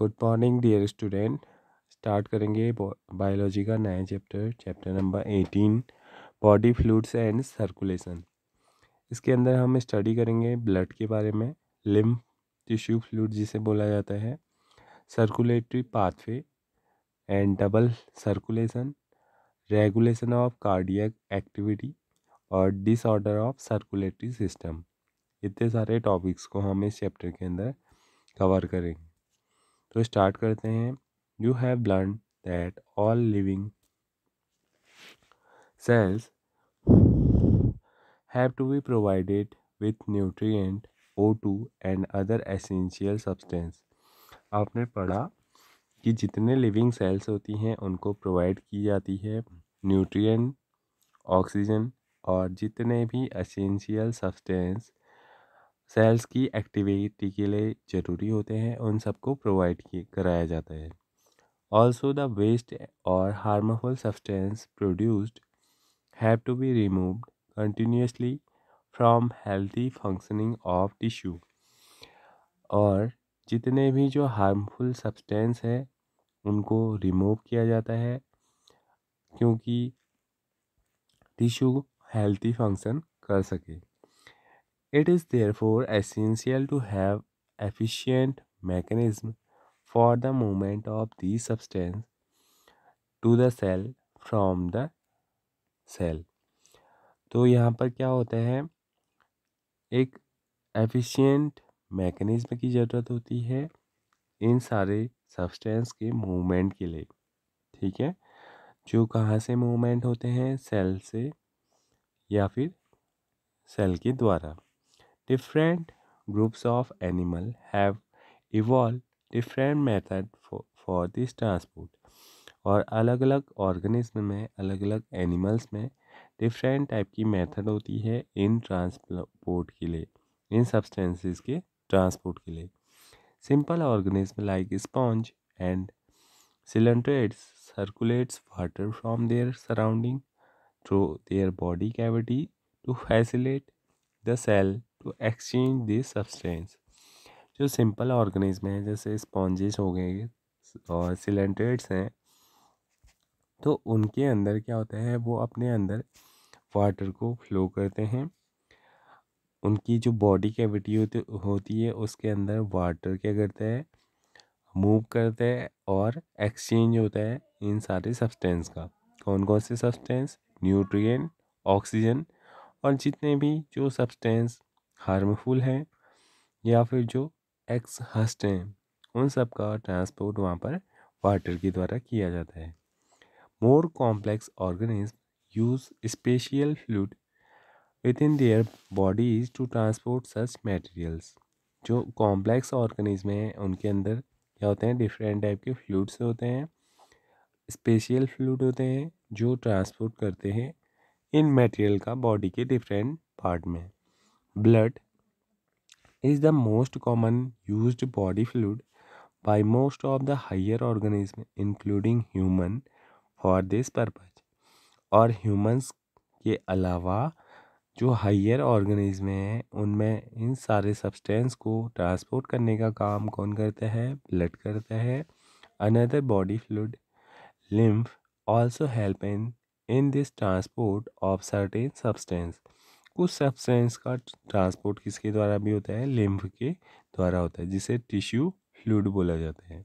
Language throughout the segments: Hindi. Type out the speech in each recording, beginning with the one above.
Good morning dear student. Start करेंगे बायोलॉजी का नया chapter number 18 body fluids and circulation. इसके अंदर हम स्टडी करेंगे ब्लड के बारे में, लिम्फ टिश्यू फ्लूइड जिसे बोला जाता है, circulatory pathway and double circulation, regulation of cardiac activity और डिसऑर्डर ऑफ सर्कुलेटरी सिस्टम। इतने सारे टॉपिक्स को हम इस चैप्टर के अंदर कवर करेंगे। तो स्टार्ट करते हैं। You have learn that all living cells have to be provided with nutrient O2 and other essential substance। आपने पढ़ा कि जितने लिविंग सेल्स होती हैं उनको प्रोवाइड की जाती है न्यूट्रिएंट, ऑक्सीजन और जितने भी एसेंशियल सब्सटेंस सेल्स की एक्टिविटी के लिए ज़रूरी होते हैं उन सबको प्रोवाइड कराया जाता है। ऑल्सो द वेस्ट और harmful substance produced have to be removed continuously from healthy functioning of tissue। और जितने भी जो हार्मफुल सब्सटेंस है उनको रिमूव किया जाता है क्योंकि टिश्यू हेल्थी फंक्शन कर सके। It is therefore essential to have efficient mechanism for the movement of the substance to the cell from the cell. तो यहाँ पर क्या होता है, एक एफिशिएंट मैकेनिज्म की ज़रूरत होती है इन सारे सब्सटेंस के मूवमेंट के लिए। ठीक है, जो कहाँ से मूवमेंट होते हैं, सेल से या फिर सेल के द्वारा। Different groups of animal have evolve different method for this transport. और अलग अलग ऑर्गेनिज्म में, अलग अलग एनिमल्स में डिफरेंट टाइप की मेथड होती है इन ट्रांसपोर्ट के लिए, इन सब्सटेंसेस के ट्रांसपोर्ट के लिए। Simple organism like sponge and coelenterates circulates water from their surrounding through their body cavity to facilitate the cell to exchange this substance. जो सिंपल ऑर्गेनिज्म हैं जैसे स्पॉन्जेस हो गए और सिलेंट्रेट्स हैं, तो उनके अंदर क्या होता है, वो अपने अंदर वाटर को फ्लो करते हैं। उनकी जो बॉडी कैविटी होती है उसके अंदर वाटर क्या करता है, मूव करता है और एक्सचेंज होता है इन सारे सब्सटेंस का। कौन कौन से सब्सटेंस, न्यूट्रिएंट, ऑक्सीजन और जितने भी जो सब्सटेंस हार्मफुल हैं या फिर जो एक्सहस्ट हैं, उन सब का ट्रांसपोर्ट वहाँ पर वाटर के द्वारा किया जाता है। More complex organisms use special fluid within their bodies to transport such materials। जो कॉम्प्लेक्स ऑर्गेनिज्म हैं उनके अंदर क्या होते हैं, डिफरेंट टाइप के फ्लूइड्स होते हैं, स्पेशल फ्लूइड होते हैं जो ट्रांसपोर्ट करते हैं इन मटेरियल का बॉडी के डिफरेंट पार्ट में। Blood is the most common used body fluid by most of the higher organisms including human for this purpose। और ह्यूमंस के अलावा जो हायर ऑर्गेनिज्म हैं उनमें इन सारे सब्सटेंस को ट्रांसपोर्ट करने का काम कौन करता है, ब्लड करता है। Another body fluid lymph also help in this transport of certain substance. कुछ सब्सटेंस का ट्रांसपोर्ट किसके द्वारा भी होता है, लिम्फ के द्वारा होता है, जिसे टिश्यू फ्लूइड बोला जाता है।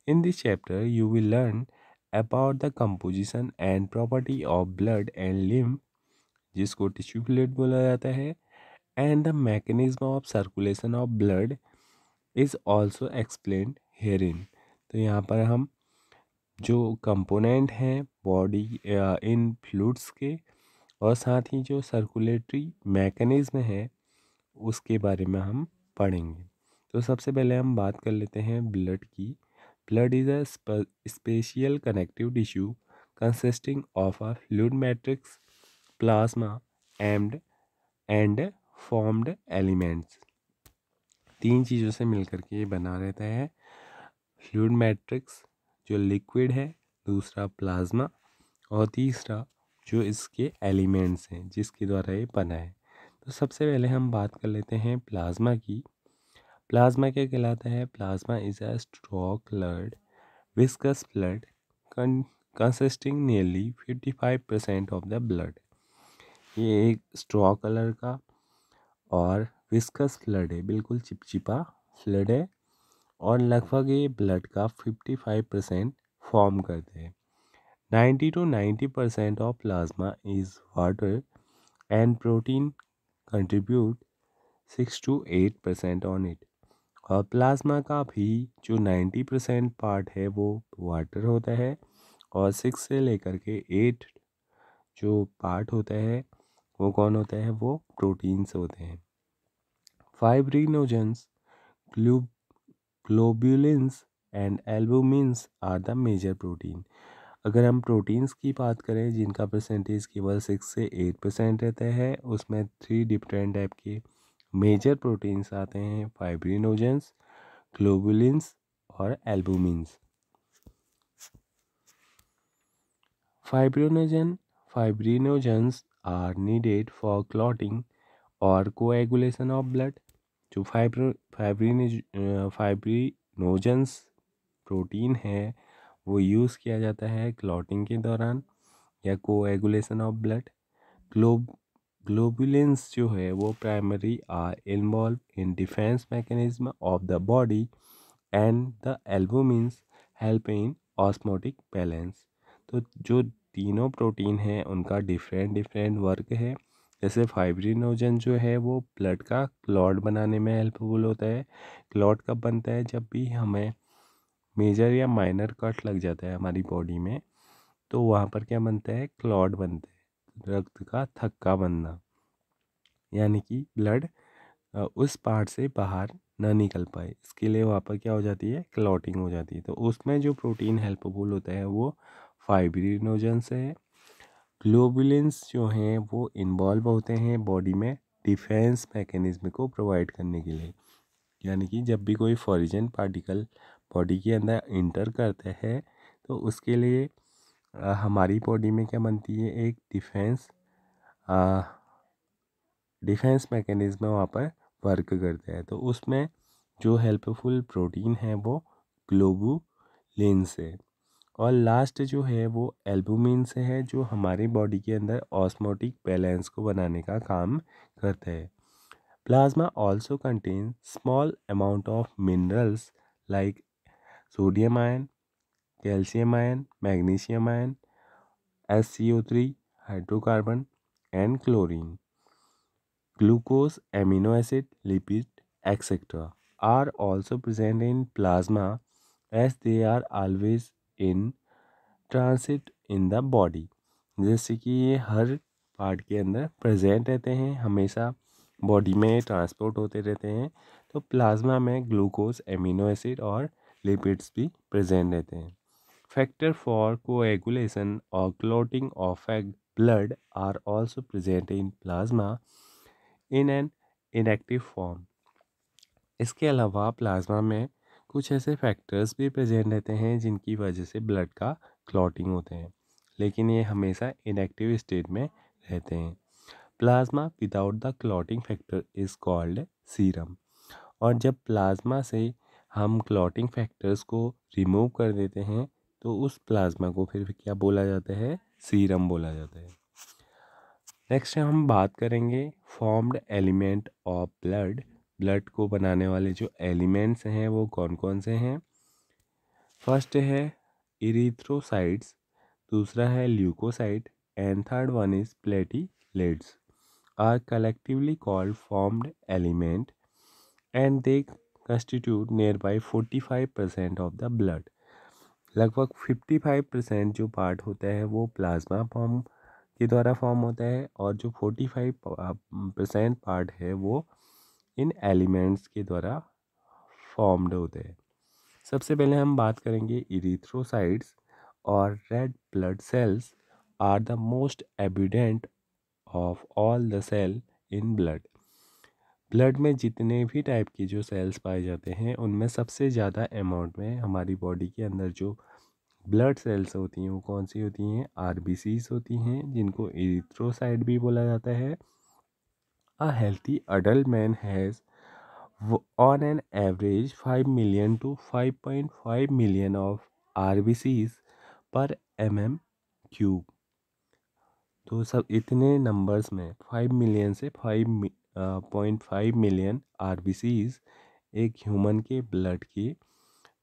In this chapter you will learn about the composition and property of blood and lymph, जिसको टिश्यू फ्लूइड बोला जाता है, and the mechanism of circulation of blood is also explained herein. तो यहाँ पर हम जो कंपोनेंट हैं बॉडी इन फ्लूइड्स के और साथ ही जो सर्कुलेटरी मैकेनिज्म है उसके बारे में हम पढ़ेंगे। तो सबसे पहले हम बात कर लेते हैं ब्लड की। Blood is a special connective tissue consisting of a fluid matrix, plasma and formed elements. तीन चीज़ों से मिलकर के ये बना रहता है। फ्लूइड मैट्रिक्स जो लिक्विड है, दूसरा प्लाज्मा और तीसरा जो इसके एलिमेंट्स हैं जिसके द्वारा ये बना है। तो सबसे पहले हम बात कर लेते हैं प्लाज्मा की। प्लाज्मा क्या कहलाता है? Plasma is a straw coloured viscous blood consisting nearly 55% of the blood. ये एक स्ट्रॉ कलर का और विस्कस फ्लड है, बिल्कुल चिपचिपा फ्लड है, और लगभग ये ब्लड का 55% फॉर्म करते हैं। 90 to 90% of plasma is water and protein contribute 6 to 8% on it. और प्लाज्मा का भी जो 90% पार्ट है वो वाटर होता है, और 6 से लेकर के 8 जो पार्ट होता है वो कौन होता है? वो प्रोटीन्स होते हैं। Fibrinogens, globulins and albumins are the major protein. अगर हम प्रोटीन्स की बात करें जिनका परसेंटेज केवल 6 से 8% रहता है, उसमें 3 डिफरेंट टाइप के मेजर प्रोटीन्स आते हैं: फाइब्रिनोजेंस, ग्लोबुलिन्स और एल्बुमिन्स। फाइब्रिनोजेंस आर नीडेड फॉर क्लॉटिंग और कोएगुलेशन ऑफ ब्लड। जो फाइब्रिनोजेंस प्रोटीन है वो यूज़ किया जाता है क्लॉटिंग के दौरान या कोएगुलेशन ऑफ ब्लड। ग्लोबुलिन्स जो है वो primary are involve in defence mechanism of the body and the albumins help in osmotic balance. तो जो तीनों प्रोटीन हैं उनका डिफरेंट डिफरेंट वर्क है। जैसे फाइब्रिनोजन जो है वो ब्लड का क्लॉट बनाने में हेल्पफुल होता है। क्लॉट कब बनता है? जब भी हमें मेजर या माइनर कट लग जाता है हमारी बॉडी में, तो वहाँ पर क्या बनता है? क्लॉट बनता है, रक्त का थक्का बनना, यानी कि ब्लड उस पार्ट से बाहर ना निकल पाए, इसके लिए वहाँ पर क्या हो जाती है? क्लॉटिंग हो जाती है। तो उसमें जो प्रोटीन हेल्पफुल होता है वो फाइब्रिनोजन से है। ग्लोबुलिन्स जो हैं वो इन्वॉल्व होते हैं बॉडी में डिफेंस मैकेनिज्म को प्रोवाइड करने के लिए, यानी कि जब भी कोई फॉरिजन पार्टिकल बॉडी के अंदर इंटर करता है तो उसके लिए हमारी बॉडी में क्या बनती है? एक डिफेंस मैकेनिज्म वहाँ पर वर्क करता है। तो उसमें जो हेल्पफुल प्रोटीन है वो ग्लोबुलिन से, और लास्ट जो है वो एल्बुमिन से है, जो हमारी बॉडी के अंदर ऑस्मोटिक बैलेंस को बनाने का काम करता है। Plasma also contain small amount of minerals like sodium ion, calcium ion, magnesium ion, SCO3, hydrocarbon and chlorine, glucose, amino acid, lipid, etc. are also present in plasma as they are always in transit in the body। जैसे कि ये हर पार्ट के अंदर प्रेजेंट रहते हैं, हमेशा बॉडी में ट्रांसपोर्ट होते रहते हैं। तो प्लाज्मा में ग्लूकोज, एमिनो एसिड और लिपिड्स भी प्रेजेंट रहते हैं। फैक्टर फॉर कोएगुलेशन और clotting of blood are also present in plasma in an inactive form. इसके अलावा प्लाज्मा में कुछ ऐसे फैक्टर्स भी प्रेजेंट रहते हैं जिनकी वजह से ब्लड का क्लॉटिंग होते हैं, लेकिन ये हमेशा इनएक्टिव स्टेट में रहते हैं। Plasma without the clotting factor is called serum. और जब प्लाज्मा से हम क्लॉटिंग फैक्टर्स को रिमूव कर देते हैं तो उस प्लाज्मा को फिर क्या बोला जाता है? सीरम बोला जाता है। नेक्स्ट हम बात करेंगे formed element of blood. Blood को बनाने वाले जो एलिमेंट्स हैं वो कौन कौन से हैं? फर्स्ट है इरिथ्रोसाइट्स, दूसरा है leucocyte, and third one is platelets are collectively called formed element and they constitute near by 45% of the blood. लगभग 55% जो पार्ट होता है वो प्लाज्मा फॉर्म के द्वारा फॉर्म होता है, और जो 45% पार्ट है वो इन एलिमेंट्स के द्वारा फॉर्म्ड होते हैं। सबसे पहले हम बात करेंगे इरिथ्रोसाइट्स और red blood cells are the most abundant of all the cell in blood. Blood में जितने भी टाइप की जो सेल्स पाए जाते हैं उनमें सबसे ज़्यादा अमाउंट में हमारी बॉडी के अंदर जो ब्लड सेल्स होती हैं वो कौन सी होती हैं? RBCs होती हैं, जिनको इरिथ्रोसाइट भी बोला जाता है। अ healthy adult man has On an average 5 million to 5.5 million of RBCs per mm cube. तो सब इतने नंबर्स में 5 मिलियन से 5.5 मिलियन आरबीसीज एक ह्यूमन के ब्लड के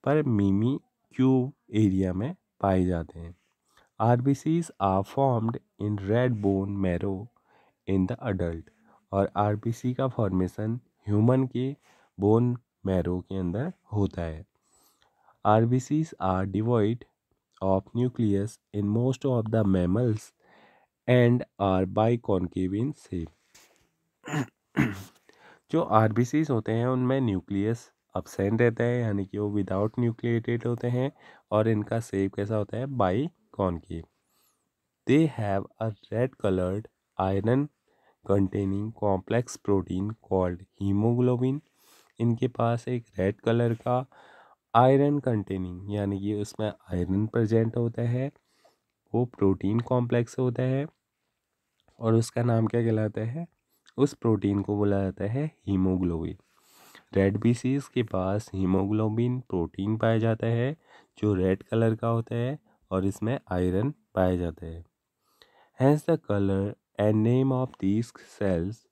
पर मिमी क्यूब एरिया में पाए जाते हैं। RBCs are formed in red bone marrow in the adult. और आरबीसी का फॉर्मेशन ह्यूमन के बोन मैरो के अंदर होता है। RBCs are devoid of nucleus in most of the mammals and are biconcave in shape. जो आरबीसीज होते हैं उनमें न्यूक्लियस अब्सेंट रहता है, यानी कि वो विदाउट न्यूक्लिएटेड होते हैं, और इनका शेप कैसा होता है, biconcave. They have a red coloured iron containing complex protein called haemoglobin. इनके पास एक रेड कलर का आयरन कंटेनिंग, यानी कि उसमें आयरन प्रेजेंट होता है, वो प्रोटीन कॉम्प्लेक्स होता है, और उसका नाम क्या कहलाता है, उस प्रोटीन को बोला जाता है हीमोग्लोबिन। रेड बीसीज के पास हीमोग्लोबिन प्रोटीन पाया जाता है जो रेड कलर का होता है, और इसमें आयरन पाया जाता है। Hence the colour and name of these cells.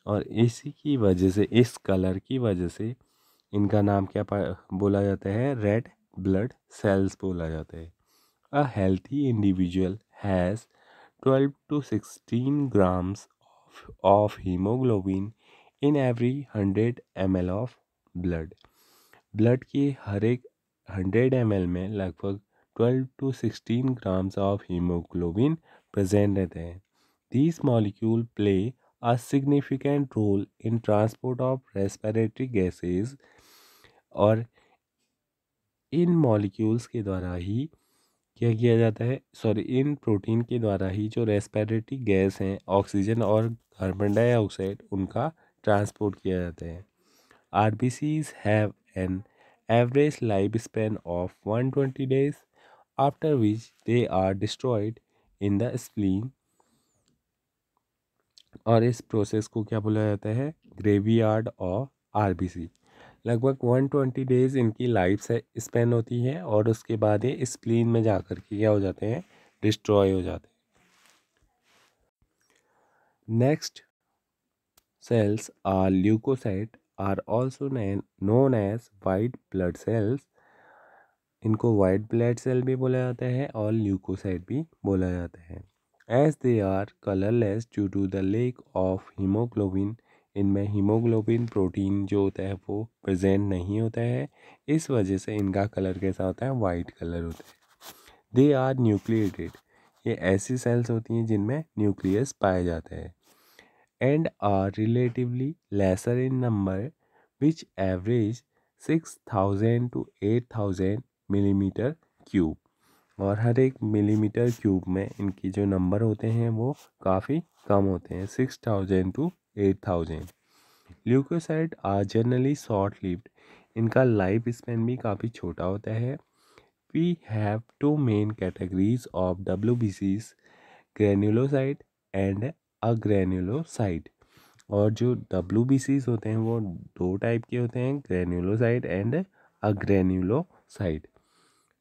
और इसी की वजह से, इस कलर की वजह से इनका नाम क्या बोला जाता है, रेड ब्लड सेल्स बोला जाता है। अ healthy individual has 12 to 16 grams of hemoglobin in every 100 ml of blood। Blood के हर एक 100 ml में लगभग 12 to 16 grams of hemoglobin present रहते हैं। These molecules play a significant role in transport of respiratory gases। और इन मॉलिक्यूल्स के द्वारा ही क्या किया जाता है, इन प्रोटीन के द्वारा ही जो रेस्पिरेटरी गैस हैं, ऑक्सीजन और कार्बन डाइऑक्साइड, उनका ट्रांसपोर्ट किया जाता है। RBCs have an average life span of 120 days, after which they are destroyed in the spleen. और इस प्रोसेस को क्या बोला जाता है, ग्रेवयार्ड ऑफ आरबीसी। लगभग 120 डेज इनकी लाइफ से स्पेन होती है, और उसके बाद ये स्प्लीन में जाकर के क्या हो जाते हैं, डिस्ट्रॉय हो जाते हैं। Next cells are leucocyte are also known as white blood cells. इनको वाइट ब्लड सेल भी बोला जाता है और ल्यूकोसाइट भी बोला जाता है। As they are colourless due to the lack of haemoglobin. इनमें हीमोग्लोबिन प्रोटीन जो होता है वो प्रेजेंट नहीं होता है, इस वजह से इनका कलर कैसा होता है, वाइट कलर होता है। They are nucleated. ये ऐसी सेल्स होती हैं जिनमें न्यूक्लियस पाया जाता है। And are relatively lesser in number, which average 6000 to 8000 millimetre cube. और हर एक मिलीमीटर क्यूब में इनकी जो नंबर होते हैं वो काफ़ी कम होते हैं, 6000 to 8000। Leucocyte are generally short lived. इनका लाइफ स्पेन भी काफ़ी छोटा होता है। We have two main categories of WBCs, granulocyte and agranulocyte. और जो WBCs होते हैं वो दो टाइप के होते हैं, granulocyte and agranulocyte.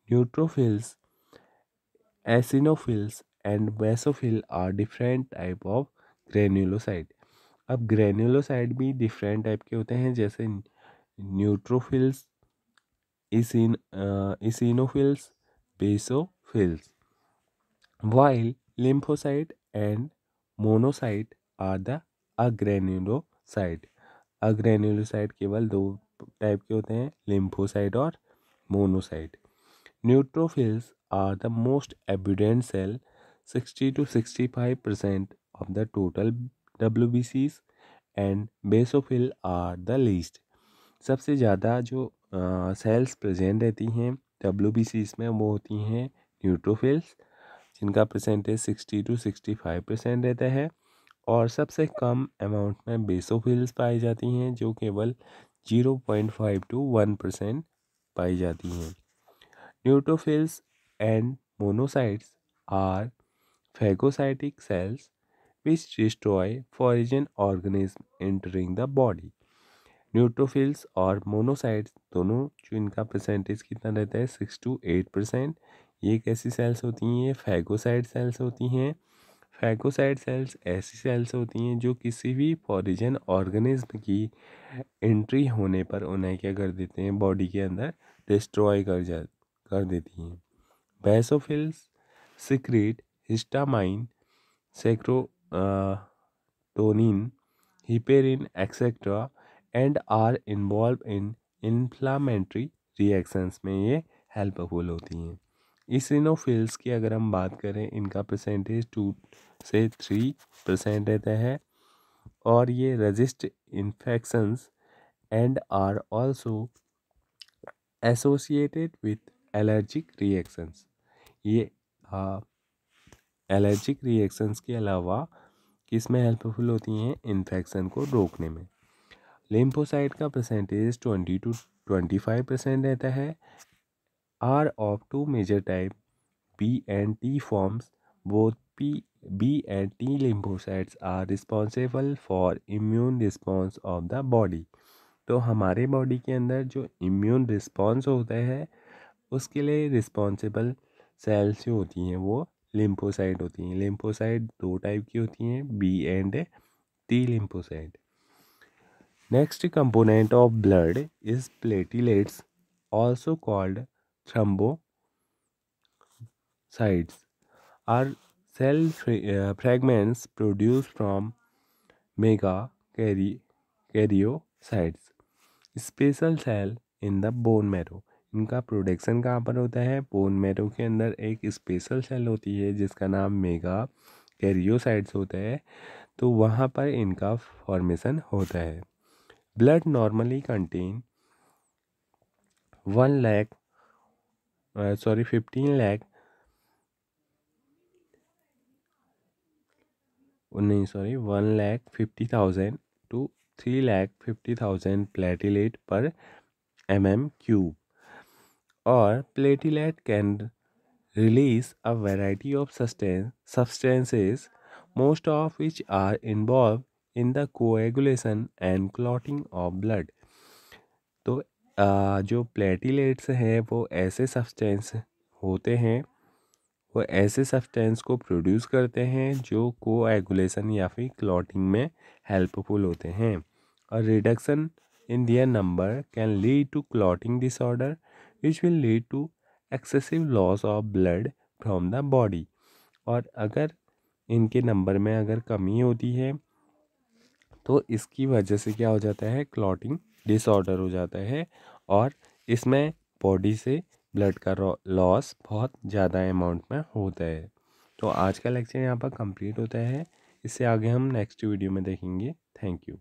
Neutrophils, eosinophils and basophil are different type of granulocyte. अब ग्रेन्युलोसाइट भी डिफरेंट टाइप के होते हैं, जैसे neutrophils, eosinophils, basophils. while lymphocyte and monocyte are the agranulocyte। Agranulocyte केवल दो टाइप के होते हैं, लिम्फोसाइट और monocyte. Neutrophils are the most abundant cell, 60 to 65% of the total WBCs, and basophil are the least. सबसे ज़्यादा जो सेल्स प्रेजेंट रहती हैं WBCs में वो होती हैं न्यूट्रोफिल्स, जिनका परसेंटेज 60 to 65% रहता है, और सबसे कम अमाउंट में बेसोफिल्स पाई जाती हैं जो केवल 0.5 to 1% पाई जाती हैं। Neutrophils and monocytes are phagocytic cells which destroy foreign organisms entering the body। Neutrophils और मोनोसाइट्स दोनों जो इनका परसेंटेज कितना रहता है 6 to 8%। ये कैसी सेल्स होती हैं? ये फैगोसाइट सेल्स होती हैं। फैगोसाइट सेल्स ऐसी सेल्स होती हैं जो किसी भी फॉरिजन ऑर्गेनिज्म की एंट्री होने पर उन्हें क्या कर देते हैं, बॉडी के अंदर डिस्ट्रॉय कर देती हैं। Basophils secrete histamine, serotonin, heparin, etc. and are involved in inflammatory reactions में ये हेल्पफुल होती हैं। इसिनोफिल्स की अगर हम बात करें, इनका परसेंटेज 2 से 3% रहता है और ये resist infections and are also associated with allergic reactions. ये एलर्जिक रिएक्शंस के अलावा किस में हेल्पफुल होती हैं? इन्फेक्शन को रोकने में। लिम्फोसाइट का परसेंटेज 20 to 25% रहता है। Are of two major type B and T forms. Both B and T lymphocytes are responsible for immune response of the body. तो हमारे बॉडी के अंदर जो इम्यून रिस्पॉन्स होता है उसके लिए रिस्पॉन्सिबल सेल्स जो होती हैं वो लिम्फोसाइट होती हैं। लिम्फोसाइट दो टाइप की होती हैं, B and T lymphocyte. Next component of blood is platelets, also called thrombocytes, are cell fragments produced from megakaryocytes, special cell in the bone marrow. इनका प्रोडक्शन कहाँ पर होता है? बोन मैरो के अंदर एक स्पेशल सेल होती है जिसका नाम मेगा कैरियोसाइट्स होता है, तो वहाँ पर इनका फॉर्मेशन होता है। Blood normally contain 15 lakh 50,000 to 3,50,000 platelet per mm cube. Or platelet can release a variety of substances, most of which are involved in the coagulation and clotting of blood. तो जो प्लेटिलेट्स हैं वो ऐसे सब्सटेंस होते हैं, वो ऐसे सब्सटेंस को प्रोड्यूस करते हैं जो कोएगुलेशन या फिर क्लॉटिंग में हेल्पफुल होते हैं। और reduction in their number can lead to clotting disorder which will lead to excessive loss of blood from the body. और अगर इनके नंबर में अगर कमी होती है तो इसकी वजह से क्या हो जाता है? क्लॉटिंग डिसऑर्डर हो जाता है और इसमें बॉडी से ब्लड का लॉस बहुत ज़्यादा अमाउंट में होता है। तो आज का लेक्चर यहाँ पर कंप्लीट होता है। इससे आगे हम नेक्स्ट वीडियो में देखेंगे। Thank you.